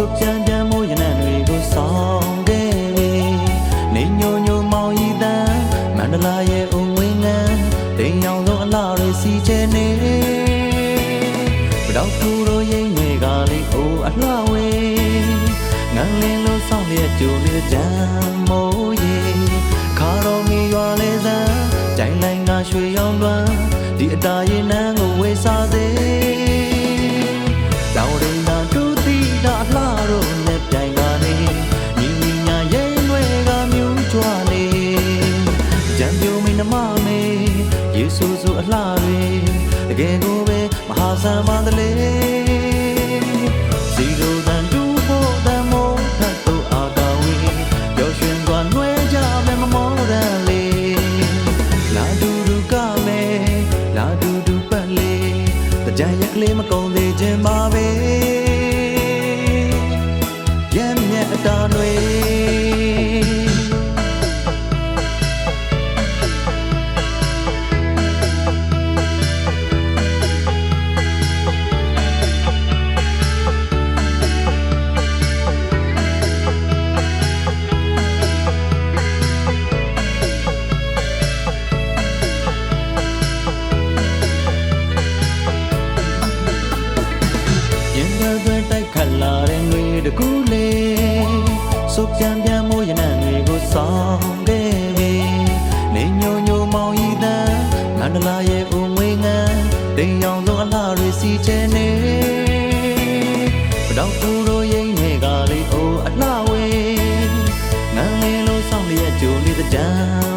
စုပြန်ပြန်မိုးရနံတွေကိုဆောင်ခဲ့ပြီနေညိုညိုမောင်ဤတန်မန္တလာရဲ့အုံဝင်းငန်းတိမ်အောင်ဆုံးအလားတွေစီချဲနေပတောက်သူတို့ရိမ့်တွေကလေးအိုအလှဝေးငန်းလင်းလို့ဆောင်ရဲ့ကြိုလေးကြမ်းမိုးရေခါတော်မီရွာလေးစံကြိုင်လိုက်ငါရွှေရောင်လွမ်းဒီအတာရင်နန်းကိုဝေစားစေတောင်ရင်သာတူတီတာအလှတို့နဲ့ပြိုင်ကနေညီညီညာရိမ့်တွေကမြူးကြွနေကြံပြိုမိနမမေယေရှုစုအလှတွေတကယ်ကိုပဲမဟာဆန်ပါတလေစီလိုတန်တူဖို့တန်မိုးထတ်တို့အာကဝေပျော်ရွှင်စွာနှွဲကြမယ်မမောတန်လေလာဒူဒူကမဲလာဒူဒူပတ်လေတကြံရက်ကလေးမကုန်သေးခြင်းပါပဲရဲမြတ်အတားတွေတိုက်ခတ်လာတဲ့ငွေတကူလေးစုပြန်ပြန်မိုးရနံတွေကိုဆောင်ခဲ့ပြီနေညိုညိုမောင်ဤတန်မန္တလာရဲ့အုံငွေငန်းတိမ်အောင်ဆုံးအလားတွေစီချဲနေပတောက်သူတို့ရိမ့်တွေကလေးအိုအလှဝေးငန်းလင်းလို့ဆောင်လျက်ကြိုလေးတကြံ